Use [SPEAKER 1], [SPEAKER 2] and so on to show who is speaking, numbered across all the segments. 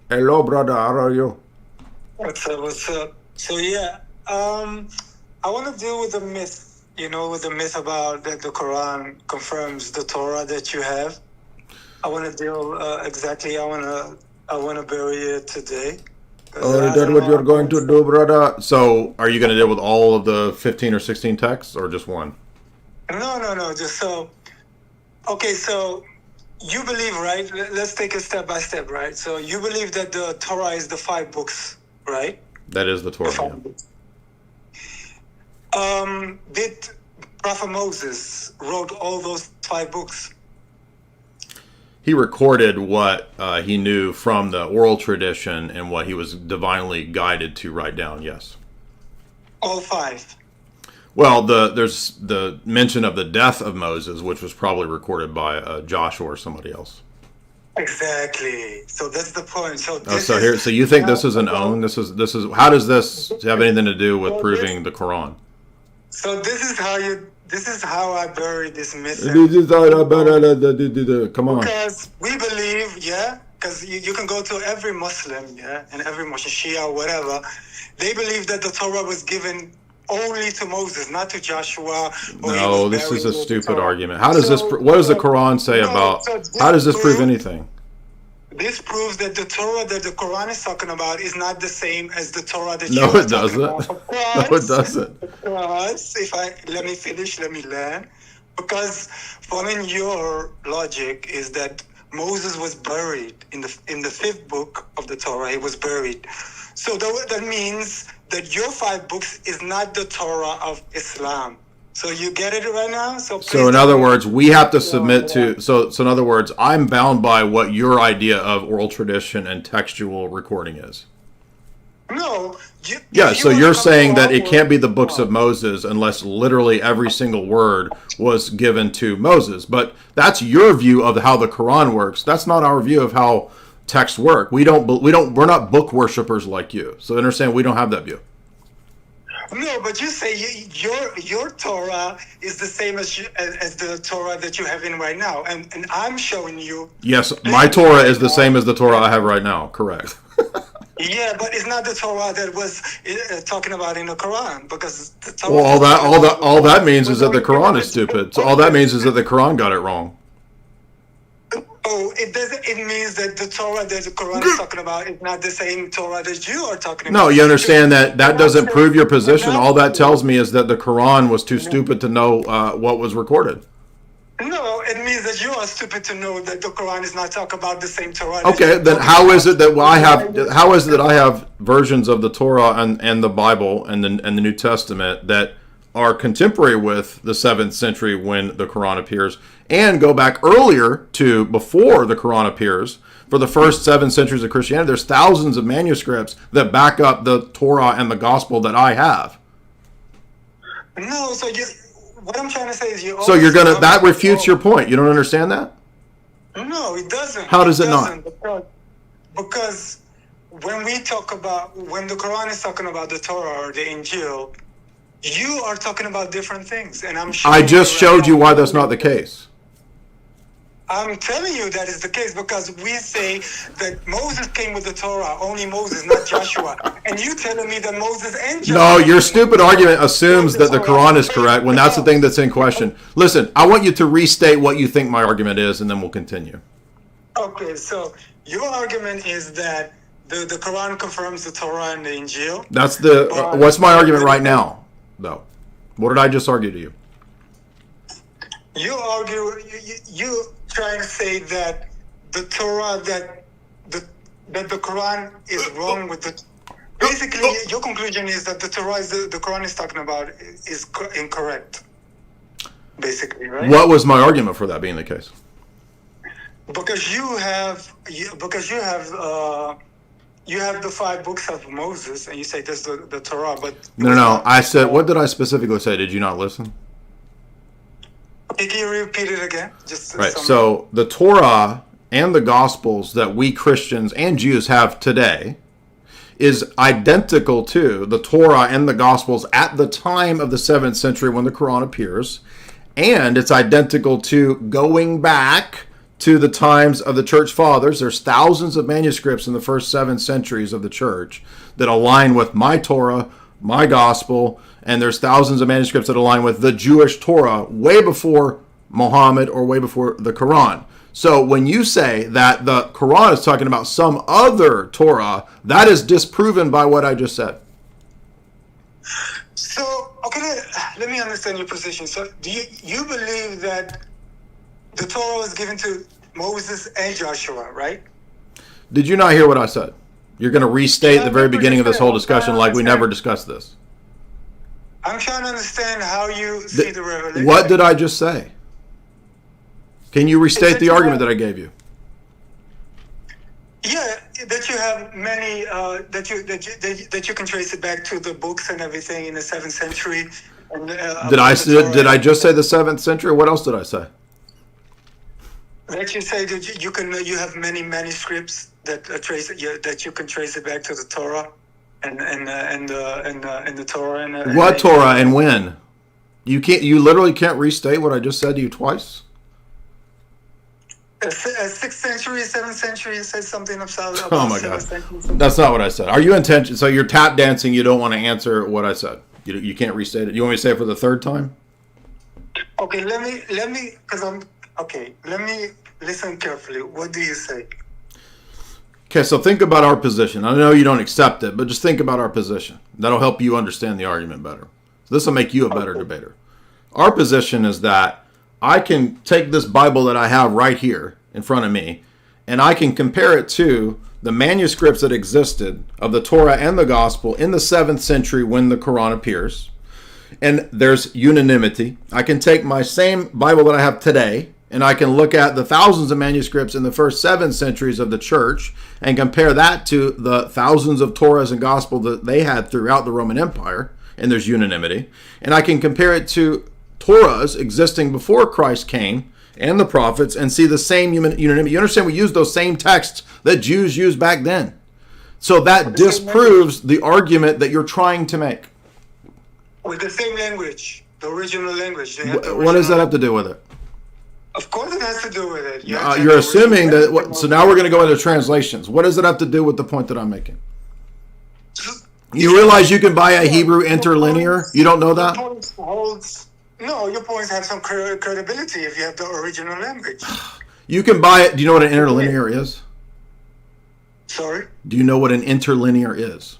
[SPEAKER 1] Hello, brother. How are you?
[SPEAKER 2] What's up? What's up? So yeah, I want to deal with the myth. With the myth about that the Quran confirms the Torah that you have. I want to deal exactly. I want to bury it today because
[SPEAKER 1] Oh, is
[SPEAKER 2] I
[SPEAKER 1] that
[SPEAKER 2] don't
[SPEAKER 1] what
[SPEAKER 2] know.
[SPEAKER 1] you're going to do, brother? So, are you going to deal with all of the 15 or 16 texts, or just one?
[SPEAKER 2] No. Just so. Okay, so you believe, right? Let's take it step by step, right? So you believe that the Torah is the 5 books, right?
[SPEAKER 1] That is the
[SPEAKER 2] The
[SPEAKER 1] Torah, yeah.
[SPEAKER 2] 5 books. Did Prophet Moses wrote all those 5 books?
[SPEAKER 1] He recorded what he knew from the oral tradition and what he was divinely guided to write down, yes.
[SPEAKER 2] All 5.
[SPEAKER 1] Well, there's the mention of the death of Moses, which was probably recorded by Joshua or somebody else.
[SPEAKER 2] Exactly. So that's the point. So
[SPEAKER 1] Oh,
[SPEAKER 2] this
[SPEAKER 1] so here,
[SPEAKER 2] is
[SPEAKER 1] so you think
[SPEAKER 2] now
[SPEAKER 1] this is an
[SPEAKER 2] about
[SPEAKER 1] own? This is. How does this have anything to do with
[SPEAKER 2] so this
[SPEAKER 1] proving the Quran?
[SPEAKER 2] so this is how I bury this myth
[SPEAKER 1] This is come on.
[SPEAKER 2] because we believe, yeah, because you can go to every Muslim, yeah, and every Muslim, Shia, whatever, they believe that the Torah was given only to Moses, not to Joshua, or he was
[SPEAKER 1] No, this
[SPEAKER 2] buried
[SPEAKER 1] is a
[SPEAKER 2] with the
[SPEAKER 1] stupid
[SPEAKER 2] Torah.
[SPEAKER 1] argument. How does this?
[SPEAKER 2] So,
[SPEAKER 1] What does the
[SPEAKER 2] so
[SPEAKER 1] Quran say
[SPEAKER 2] no,
[SPEAKER 1] about?
[SPEAKER 2] so
[SPEAKER 1] How
[SPEAKER 2] this
[SPEAKER 1] does this prove
[SPEAKER 2] proves
[SPEAKER 1] anything?
[SPEAKER 2] this proves that the Torah that the Quran is talking about is not the same as the Torah that
[SPEAKER 1] No,
[SPEAKER 2] you are
[SPEAKER 1] it
[SPEAKER 2] talking
[SPEAKER 1] doesn't.
[SPEAKER 2] about.
[SPEAKER 1] No, it doesn't.
[SPEAKER 2] Because if I let me finish, let me learn. Because following your logic is that Moses was buried in the 5th book of the Torah. He was buried. So that means that your 5 books is not the Torah of Islam. So you get it right now? So
[SPEAKER 1] So
[SPEAKER 2] please
[SPEAKER 1] in
[SPEAKER 2] tell
[SPEAKER 1] other
[SPEAKER 2] me.
[SPEAKER 1] words, we have to submit
[SPEAKER 2] Yeah.
[SPEAKER 1] to. So in other words, I'm bound by what your idea of oral tradition and textual recording is.
[SPEAKER 2] No,
[SPEAKER 1] Yeah.
[SPEAKER 2] if you
[SPEAKER 1] So
[SPEAKER 2] want to
[SPEAKER 1] you're
[SPEAKER 2] come to
[SPEAKER 1] saying that
[SPEAKER 2] our
[SPEAKER 1] it can't
[SPEAKER 2] world,
[SPEAKER 1] be the books of Moses unless literally every single word was given to Moses. But that's your view of how the Quran works. That's not our view of how texts work. We're not book worshippers like you. So understand, we don't have that view.
[SPEAKER 2] no, but you say your Torah is the same as the Torah that you have in right now, and I'm showing you
[SPEAKER 1] Yes, my
[SPEAKER 2] plainly
[SPEAKER 1] Torah
[SPEAKER 2] right
[SPEAKER 1] is the
[SPEAKER 2] now
[SPEAKER 1] same as the Torah I
[SPEAKER 2] that
[SPEAKER 1] have right now. Correct.
[SPEAKER 2] yeah, but it's not the Torah that was talking about in the Quran because the
[SPEAKER 1] Well,
[SPEAKER 2] Torah that's talking about the
[SPEAKER 1] all that
[SPEAKER 2] Quran
[SPEAKER 1] means is
[SPEAKER 2] was
[SPEAKER 1] that the
[SPEAKER 2] only given
[SPEAKER 1] Quran is
[SPEAKER 2] to
[SPEAKER 1] stupid. So all that means
[SPEAKER 2] Moses.
[SPEAKER 1] is that the Quran got it wrong.
[SPEAKER 2] Oh, it doesn't. It means that the Torah that the Quran is talking about is not the same Torah that you are talking
[SPEAKER 1] No,
[SPEAKER 2] about.
[SPEAKER 1] you understand that
[SPEAKER 2] And
[SPEAKER 1] that
[SPEAKER 2] I'm
[SPEAKER 1] doesn't
[SPEAKER 2] saying,
[SPEAKER 1] prove your
[SPEAKER 2] and
[SPEAKER 1] position.
[SPEAKER 2] I'm
[SPEAKER 1] All that tells
[SPEAKER 2] saying,
[SPEAKER 1] me is that the Quran was too
[SPEAKER 2] no,
[SPEAKER 1] stupid to know what was recorded.
[SPEAKER 2] it means that you are stupid to know that the Quran is not talking about the same Torah that
[SPEAKER 1] Okay,
[SPEAKER 2] you're
[SPEAKER 1] then
[SPEAKER 2] talking
[SPEAKER 1] how is
[SPEAKER 2] about.
[SPEAKER 1] it that
[SPEAKER 2] Which
[SPEAKER 1] I
[SPEAKER 2] is why
[SPEAKER 1] have?
[SPEAKER 2] you,
[SPEAKER 1] How is it that I have versions of the Torah and the Bible and the New Testament that are contemporary with the 7th century when the Quran appears, and go back earlier to before the Quran appears? For the first 7 centuries of Christianity, there's thousands of manuscripts that back up the Torah and the Gospel that I have.
[SPEAKER 2] no, so you, what I'm trying to say is you
[SPEAKER 1] So you're
[SPEAKER 2] always
[SPEAKER 1] gonna
[SPEAKER 2] jump
[SPEAKER 1] that
[SPEAKER 2] to,
[SPEAKER 1] refutes your point. You don't understand that?
[SPEAKER 2] no, it doesn't.
[SPEAKER 1] How
[SPEAKER 2] It
[SPEAKER 1] does it not?
[SPEAKER 2] doesn't because when we talk about when the Quran is talking about the Torah or the Injil, you are talking about different things, and I'm
[SPEAKER 1] I
[SPEAKER 2] showing
[SPEAKER 1] just
[SPEAKER 2] you right
[SPEAKER 1] showed
[SPEAKER 2] now
[SPEAKER 1] you why that's not
[SPEAKER 2] clearly.
[SPEAKER 1] the case.
[SPEAKER 2] I'm telling you that is the case because we say that Moses came with the Torah, only Moses, not Joshua. And you telling me that Moses and
[SPEAKER 1] No,
[SPEAKER 2] Joshua
[SPEAKER 1] your
[SPEAKER 2] came with
[SPEAKER 1] stupid argument
[SPEAKER 2] wrote
[SPEAKER 1] assumes
[SPEAKER 2] the
[SPEAKER 1] that the
[SPEAKER 2] Torah.
[SPEAKER 1] Quran is
[SPEAKER 2] So
[SPEAKER 1] correct when that's the
[SPEAKER 2] no.
[SPEAKER 1] thing that's in question. Listen, I want you to restate what you think my argument is, and then we'll continue.
[SPEAKER 2] Okay, so your argument is that the Quran confirms the Torah and the Injil,
[SPEAKER 1] That's the
[SPEAKER 2] but
[SPEAKER 1] what's my argument right now, though. What did I just argue to you?
[SPEAKER 2] you argue you try to say that the Torah that the Quran is wrong with the. Basically, your conclusion is that the Torah is the Quran is talking about is incorrect. Basically, right?
[SPEAKER 1] What was my argument for that being the case?
[SPEAKER 2] Because you have the 5 books of Moses, and you say that's the Torah, but it
[SPEAKER 1] No, no,
[SPEAKER 2] was
[SPEAKER 1] no.
[SPEAKER 2] not.
[SPEAKER 1] I said, what did I specifically say? Did you not listen?
[SPEAKER 2] Can you repeat it again? Just
[SPEAKER 1] Right.
[SPEAKER 2] some.
[SPEAKER 1] So the Torah and the Gospels that we Christians and Jews have today is identical to the Torah and the Gospels at the time of the 7th century when the Quran appears. And it's identical to going back to the times of the church fathers. There's thousands of manuscripts in the first 7 centuries of the church that align with my Torah, my gospel, and there's thousands of manuscripts that align with the Jewish Torah way before Muhammad or way before the Quran. So when you say that the Quran is talking about some other Torah, that is disproven by what I just said.
[SPEAKER 2] So, okay, let me understand your position. So, do you believe that the Torah was given to Moses and Joshua, right?
[SPEAKER 1] Did you not hear what I said? You're going to restate the very beginning of this whole discussion like we never discussed this.
[SPEAKER 2] I'm trying to understand how you see the revelation.
[SPEAKER 1] What did I just say? Can you restate the argument that I gave you?
[SPEAKER 2] Yeah, that you have many that you can trace it back to the books and everything in the 7th century. And,
[SPEAKER 1] did I just say the 7th century? What else did I say?
[SPEAKER 2] That you say that you have many manuscripts that that you can trace it back to the Torah and the Torah and
[SPEAKER 1] what Torah and when? You literally can't restate what I just said to you twice.
[SPEAKER 2] 6th century, 7th century, it says something about
[SPEAKER 1] oh my God, that's not what I said. Are you intention? So you're tap dancing. You don't want to answer what I said. You can't restate it. You want me to say it for the 3rd time?
[SPEAKER 2] Okay, let me listen carefully. What do you say?
[SPEAKER 1] Okay, so think about our position. I know you don't accept it, but just think about our position. That'll help you understand the argument better. So this will make you a better debater. Our position is that I can take this Bible that I have right here in front of me, and I can compare it to the manuscripts that existed of the Torah and the Gospel in the 7th century when the Quran appears. And there's unanimity. I can take my same Bible that I have today, and I can look at the thousands of manuscripts in the first 7 centuries of the church and compare that to the thousands of Torahs and Gospel that they had throughout the Roman Empire, and there's unanimity. And I can compare it to Torahs existing before Christ came and the prophets and see the same unanimity. You understand, we use those same texts that Jews used back then. So that disproves the argument that you're trying to make.
[SPEAKER 2] With the same language, the original language.
[SPEAKER 1] What does that have to do with it?
[SPEAKER 2] Of course it has to do with it.
[SPEAKER 1] You're assuming that, so now we're going to go into translations. What does it have to do with the point that I'm making? You realize you can buy a Hebrew interlinear? You don't know that?
[SPEAKER 2] No, your points have some credibility if you have the original language.
[SPEAKER 1] You can buy it. Do you know what an interlinear is?
[SPEAKER 2] Sorry?
[SPEAKER 1] Do you know what an interlinear is?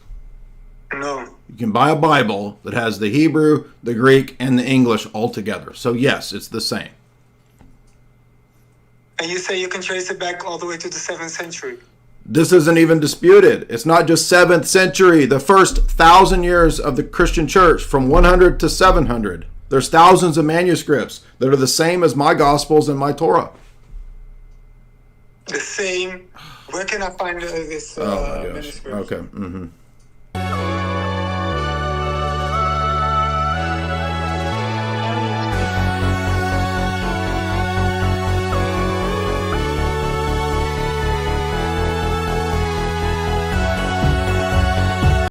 [SPEAKER 2] No.
[SPEAKER 1] You can buy a Bible that has the Hebrew, the Greek, and the English all together. So yes, it's the same.
[SPEAKER 2] And you say you can trace it back all the way to the 7th century.
[SPEAKER 1] This isn't even disputed. It's not just 7th century, the first 1,000 years of the Christian church, from 100 to 700. There's thousands of manuscripts that are the same as my Gospels and my Torah.
[SPEAKER 2] The same? Where can I find this manuscript?
[SPEAKER 1] Okay. Mm-hmm.